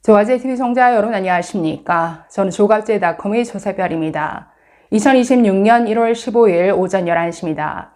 조갑제TV 시청자 여러분 안녕하십니까? 저는 조갑제닷컴의 조세별입니다. 2026년 1월 15일 오전 11시입니다.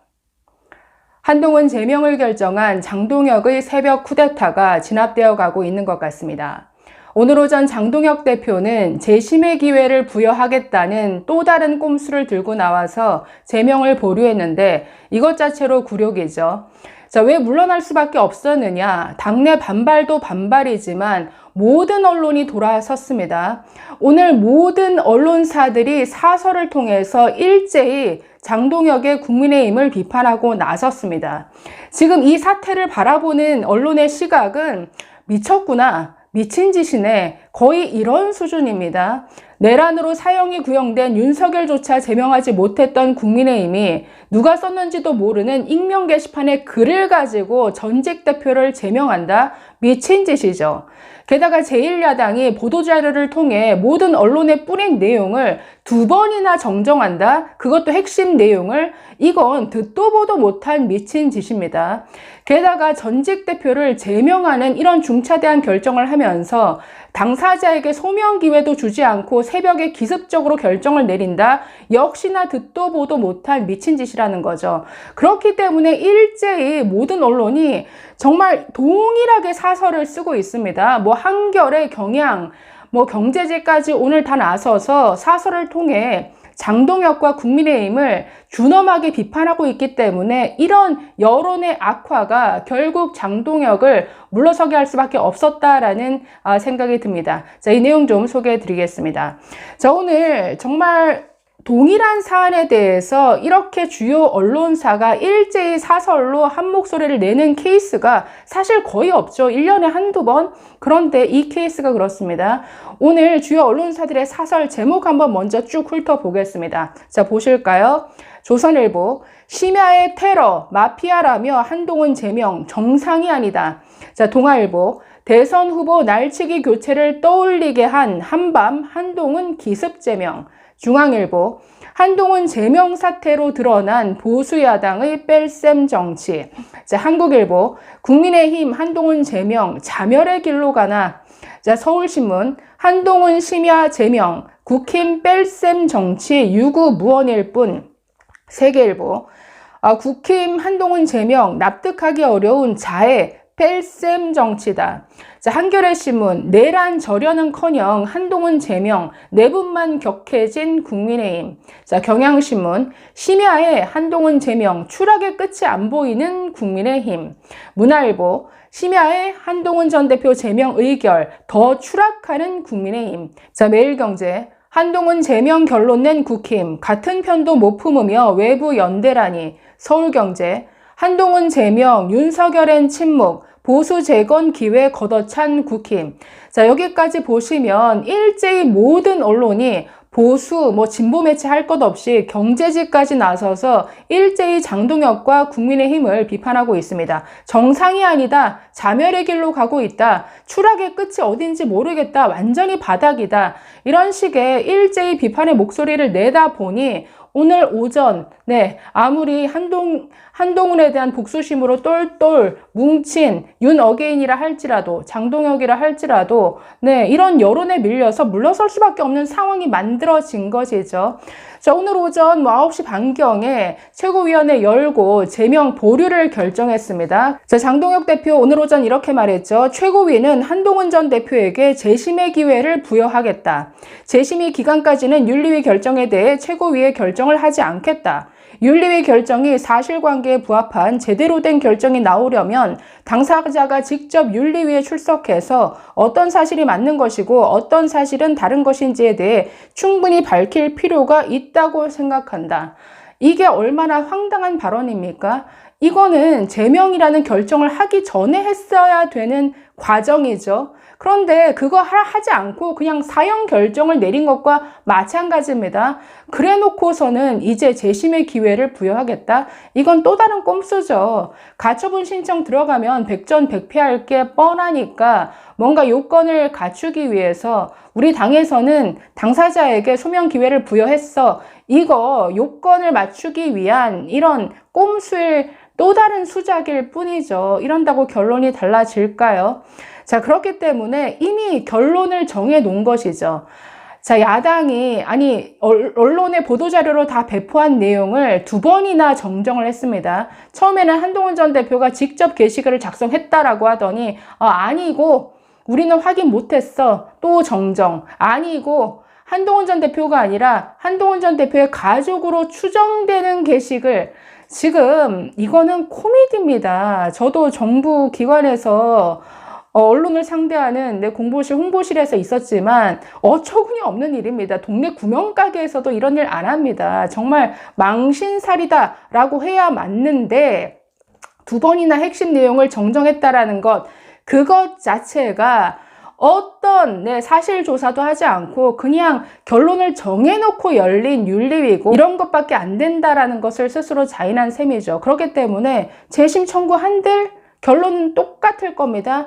한동훈 제명을 결정한 장동혁의 새벽 쿠데타가 진압되어 가고 있는 것 같습니다. 오늘 오전 장동혁 대표는 재심의 기회를 부여하겠다는 또 다른 꼼수를 들고 나와서 제명을 보류했는데 이것 자체로 굴욕이죠. 자, 왜 물러날 수밖에 없었느냐? 당내 반발도 반발이지만 모든 언론이 돌아섰습니다. 오늘 모든 언론사들이 사설을 통해서 일제히 장동혁의 국민의힘을 비판하고 나섰습니다. 지금 이 사태를 바라보는 언론의 시각은 미쳤구나, 미친 짓이네, 거의 이런 수준입니다. 내란으로 사형이 구형된 윤석열조차 제명하지 못했던 국민의힘이 누가 썼는지도 모르는 익명 게시판에 글을 가지고 전직 대표를 제명한다? 미친 짓이죠. 게다가 제1야당이 보도자료를 통해 모든 언론에 뿌린 내용을 2번이나 정정한다? 그것도 핵심 내용을? 이건 듣도 보도 못한 미친 짓입니다. 게다가 전직 대표를 제명하는 이런 중차대한 결정을 하면서 당사자에게 소명 기회도 주지 않고 새벽에 기습적으로 결정을 내린다? 역시나 듣도 보도 못한 미친 짓이라는 거죠. 그렇기 때문에 일제히 모든 언론이 정말 동일하게 사설을 쓰고 있습니다. 한겨레, 경향, 경제지까지 오늘 다 나서서 사설을 통해 장동혁과 국민의힘을 준엄하게 비판하고 있기 때문에 이런 여론의 악화가 결국 장동혁을 물러서게 할 수밖에 없었다라는 생각이 듭니다. 자, 이 내용 좀 소개해 드리겠습니다. 자, 오늘 정말 동일한 사안에 대해서 이렇게 주요 언론사가 일제히 사설로 한 목소리를 내는 케이스가 사실 거의 없죠. 1년에 한두 번. 그런데 이 케이스가 그렇습니다. 오늘 주요 언론사들의 사설 제목 한번 먼저 쭉 훑어보겠습니다. 자, 보실까요? 조선일보, 심야의 테러, 마피아라며 한동훈 제명, 정상이 아니다. 자, 동아일보, 대선 후보 날치기 교체를 떠올리게 한 한밤 한동훈 기습 제명. 중앙일보, 한동훈 제명 사태로 드러난 보수야당의 뺄셈 정치. 자, 한국일보, 국민의힘 한동훈 제명, 자멸의 길로 가나. 자, 서울신문, 한동훈 심야 제명, 국힘 뺄셈 정치 유구무원일 뿐. 세계일보, 국힘 한동훈 제명, 납득하기 어려운 자해, 뺄셈 정치다. 자, 한겨레신문, 내란 절연은커녕 한동훈 제명, 내분만 격해진 국민의힘. 자, 경향신문, 심야에 한동훈 제명, 추락의 끝이 안 보이는 국민의힘. 문화일보, 심야에 한동훈 전 대표 제명 의결, 더 추락하는 국민의힘. 자, 매일경제, 한동훈 제명 결론 낸 국힘, 같은 편도 못 품으며 외부 연대라니. 서울경제, 한동훈 제명, 윤석열엔 침묵, 보수 재건 기회 걷어찬 국힘. 자, 여기까지 보시면 일제히 모든 언론이 보수, 진보 매체 할 것 없이 경제지까지 나서서 일제히 장동혁과 국민의힘을 비판하고 있습니다. 정상이 아니다. 자멸의 길로 가고 있다. 추락의 끝이 어딘지 모르겠다. 완전히 바닥이다. 이런 식의 일제히 비판의 목소리를 내다 보니 오늘 오전, 아무리 한동훈에 대한 복수심으로 똘똘 뭉친 윤어게인이라 할지라도, 장동혁이라 할지라도, 이런 여론에 밀려서 물러설 수밖에 없는 상황이 만들어진 것이죠. 자, 오늘 오전 9시 반경에 최고위원회 열고 제명 보류를 결정했습니다. 자, 장동혁 대표 오늘 오전 이렇게 말했죠. 최고위는 한동훈 전 대표에게 재심의 기회를 부여하겠다. 재심의 기간까지는 윤리위 결정에 대해 최고위의 결정을 하지 않겠다. 윤리위 결정이 사실관계에 부합한 제대로 된 결정이 나오려면 당사자가 직접 윤리위에 출석해서 어떤 사실이 맞는 것이고 어떤 사실은 다른 것인지에 대해 충분히 밝힐 필요가 있다고 생각한다. 이게 얼마나 황당한 발언입니까? 이거는 제명이라는 결정을 하기 전에 했어야 되는 과정이죠. 그런데 그거 하지 않고 그냥 사형 결정을 내린 것과 마찬가지입니다. 그래 놓고서는 이제 재심의 기회를 부여하겠다? 이건 또 다른 꼼수죠. 가처분 신청 들어가면 백전백패할 게 뻔하니까 뭔가 요건을 갖추기 위해서 우리 당에서는 당사자에게 소명 기회를 부여했어. 이거 요건을 맞추기 위한 이런 꼼수일 또 다른 수작일 뿐이죠. 이런다고 결론이 달라질까요? 자, 그렇기 때문에 이미 결론을 정해 놓은 것이죠. 자, 야당이, 언론의 보도자료로 다 배포한 내용을 2번이나 정정을 했습니다. 처음에는 한동훈 전 대표가 직접 게시글을 작성했다라고 하더니, 아니고, 우리는 확인 못했어. 또 정정. 아니고, 한동훈 전 대표가 아니라 한동훈 전 대표의 가족으로 추정되는 게시글. 지금 이거는 코미디입니다. 저도 정부 기관에서 언론을 상대하는 내 공보실 홍보실에서 있었지만 어처구니 없는 일입니다. 동네 구멍가게에서도 이런 일 안 합니다. 정말 망신살이다라고 해야 맞는데 2번이나 핵심 내용을 정정했다라는 것, 그것 자체가 어떤 사실 조사도 하지 않고 그냥 결론을 정해놓고 열린 윤리위고 이런 것밖에 안 된다라는 것을 스스로 자인한 셈이죠. 그렇기 때문에 재심 청구 한들 결론은 똑같을 겁니다.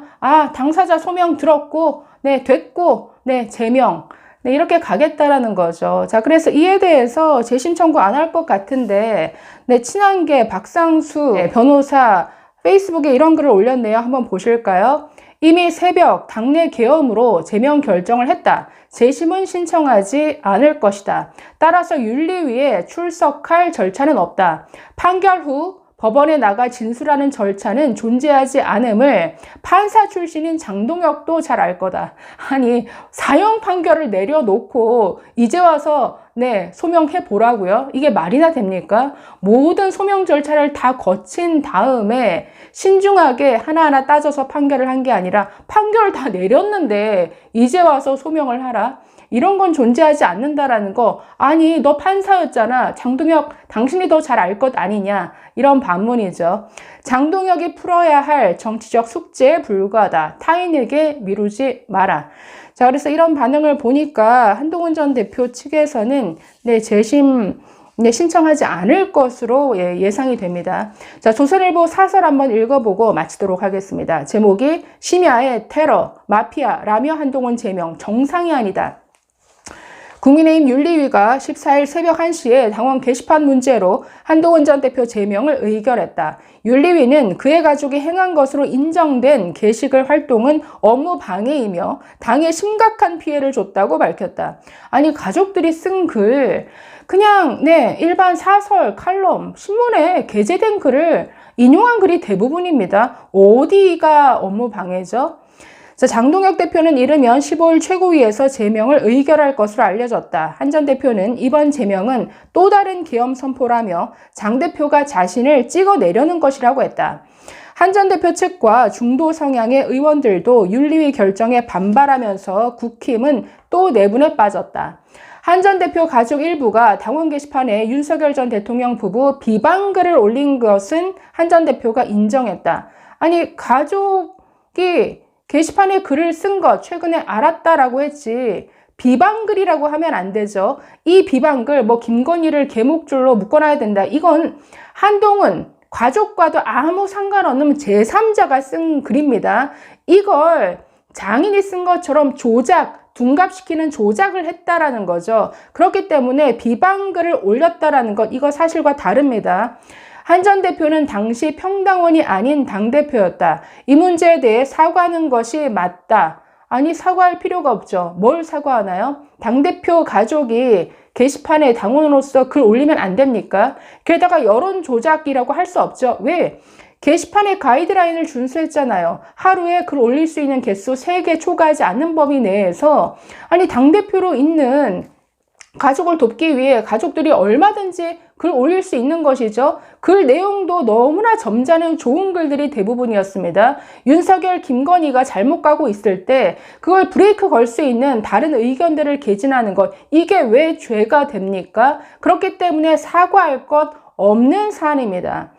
당사자 소명 들었고, 됐고, 제명. 이렇게 가겠다라는 거죠. 자, 그래서 이에 대해서 재심 청구 안 할 것 같은데, 친한계 박상수 변호사 페이스북에 이런 글을 올렸네요. 한번 보실까요? 이미 새벽 당내 계엄으로 제명 결정을 했다. 재심은 신청하지 않을 것이다. 따라서 윤리위에 출석할 절차는 없다. 판결 후 법원에 나가 진술하는 절차는 존재하지 않음을 판사 출신인 장동혁도 잘 알 거다. 아니, 사형 판결을 내려놓고 이제 와서 소명해 보라고요? 이게 말이나 됩니까? 모든 소명 절차를 다 거친 다음에 신중하게 하나하나 따져서 판결을 한 게 아니라 판결 다 내렸는데 이제 와서 소명을 하라? 이런 건 존재하지 않는다라는 거. 아니, 너 판사였잖아. 장동혁, 당신이 더 잘 알 것 아니냐. 이런 반문이죠. 장동혁이 풀어야 할 정치적 숙제에 불과하다. 타인에게 미루지 마라. 자, 그래서 이런 반응을 보니까 한동훈 전 대표 측에서는 재심 신청하지 않을 것으로 예상이 됩니다. 자, 조선일보 사설 한번 읽어보고 마치도록 하겠습니다. 제목이 심야의 테러, 마피아라며 한동훈 제명 정상이 아니다. 국민의힘 윤리위가 14일 새벽 1시에 당원 게시판 문제로 한동훈 전 대표 제명을 의결했다. 윤리위는 그의 가족이 행한 것으로 인정된 게시글 활동은 업무 방해이며 당에 심각한 피해를 줬다고 밝혔다. 아니, 가족들이 쓴 글, 그냥 일반 사설, 칼럼, 신문에 게재된 글을 인용한 글이 대부분입니다. 어디가 업무 방해죠? 자, 장동혁 대표는 이르면 15일 최고위에서 제명을 의결할 것으로 알려졌다. 한 전 대표는 이번 제명은 또 다른 계엄 선포라며 장 대표가 자신을 찍어내려는 것이라고 했다. 한 전 대표 측과 중도 성향의 의원들도 윤리위 결정에 반발하면서 국힘은 또 내분에 빠졌다. 한 전 대표 가족 일부가 당원 게시판에 윤석열 전 대통령 부부 비방글을 올린 것은 한 전 대표가 인정했다. 아니, 가족이 게시판에 글을 쓴 것 최근에 알았다라고 했지 비방글이라고 하면 안 되죠. 이 비방글 김건희를 개목줄로 묶어놔야 된다. 이건 한동훈 가족과도 아무 상관없는 제3자가 쓴 글입니다. 이걸 장인이 쓴 것처럼 둔갑시키는 조작을 했다라는 거죠. 그렇기 때문에 비방글을 올렸다라는 것, 이거 사실과 다릅니다. 한 전 대표는 당시 평당원이 아닌 당대표였다. 이 문제에 대해 사과하는 것이 맞다. 아니, 사과할 필요가 없죠. 뭘 사과하나요? 당대표 가족이 게시판에 당원으로서 글 올리면 안 됩니까? 게다가 여론 조작이라고 할 수 없죠. 왜? 게시판에 가이드라인을 준수했잖아요. 하루에 글 올릴 수 있는 개수 3개 초과하지 않는 범위 내에서 아니, 당대표로 있는 가족을 돕기 위해 가족들이 얼마든지 글 올릴 수 있는 것이죠. 글 내용도 너무나 점잖은 좋은 글들이 대부분이었습니다. 윤석열, 김건희가 잘못 가고 있을 때 그걸 브레이크 걸 수 있는 다른 의견들을 개진하는 것, 이게 왜 죄가 됩니까? 그렇기 때문에 사과할 것 없는 사안입니다.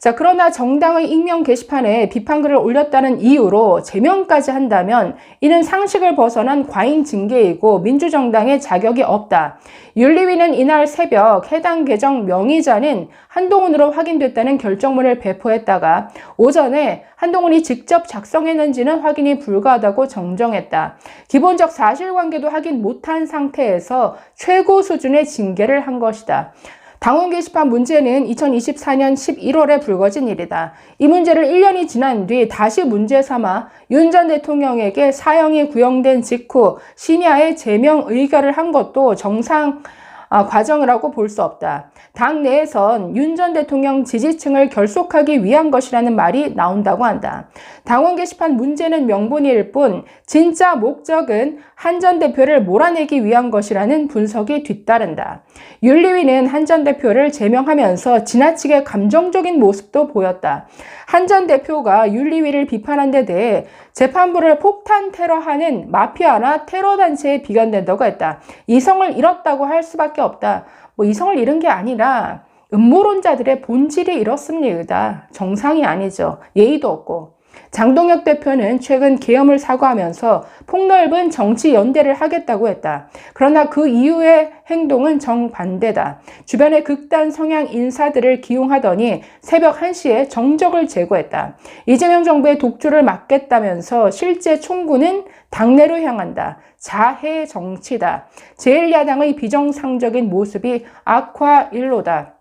자, 그러나 정당의 익명 게시판에 비판글을 올렸다는 이유로 제명까지 한다면 이는 상식을 벗어난 과잉 징계이고 민주정당의 자격이 없다. 윤리위는 이날 새벽 해당 계정 명의자는 한동훈으로 확인됐다는 결정문을 배포했다가 오전에 한동훈이 직접 작성했는지는 확인이 불가하다고 정정했다. 기본적 사실관계도 확인 못한 상태에서 최고 수준의 징계를 한 것이다. 당원 게시판 문제는 2024년 11월에 불거진 일이다. 이 문제를 1년이 지난 뒤 다시 문제 삼아 윤 전 대통령에게 사형이 구형된 직후 심야에 제명 의결을 한 것도 정상 과정이라고 볼 수 없다. 당 내에선 윤 전 대통령 지지층을 결속하기 위한 것이라는 말이 나온다고 한다. 당원 게시판 문제는 명분일 뿐 진짜 목적은 한 전 대표를 몰아내기 위한 것이라는 분석이 뒤따른다. 윤리위는 한 전 대표를 제명하면서 지나치게 감정적인 모습도 보였다. 한 전 대표가 윤리위를 비판한 데 대해 재판부를 폭탄 테러하는 마피아나 테러 단체에 비견된다고 했다. 이성을 잃었다고 할 수밖에 없다. 이성을 잃은 게 아니라 음모론자들의 본질이 이렇습니다. 정상이 아니죠. 예의도 없고. 장동혁 대표는 최근 계엄을 사과하면서 폭넓은 정치 연대를 하겠다고 했다. 그러나 그 이후의 행동은 정반대다. 주변의 극단 성향 인사들을 기용하더니 새벽 1시에 정적을 제거했다. 이재명 정부의 독주를 막겠다면서 실제 총구는 당내로 향한다. 자해 정치다. 제1야당의 비정상적인 모습이 악화일로다.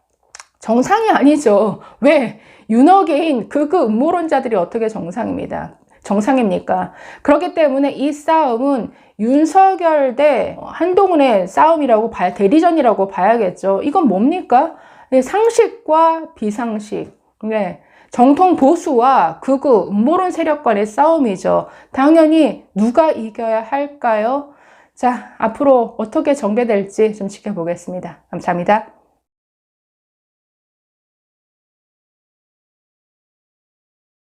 정상이 아니죠. 왜? 윤어게인 극우 음모론자들이 어떻게 정상입니까? 그렇기 때문에 이 싸움은 윤석열 대 한동훈의 싸움이라고 대리전이라고 봐야겠죠. 이건 뭡니까? 상식과 비상식. 정통 보수와 극우 음모론 세력 간의 싸움이죠. 당연히 누가 이겨야 할까요? 자, 앞으로 어떻게 전개될지 좀 지켜보겠습니다. 감사합니다.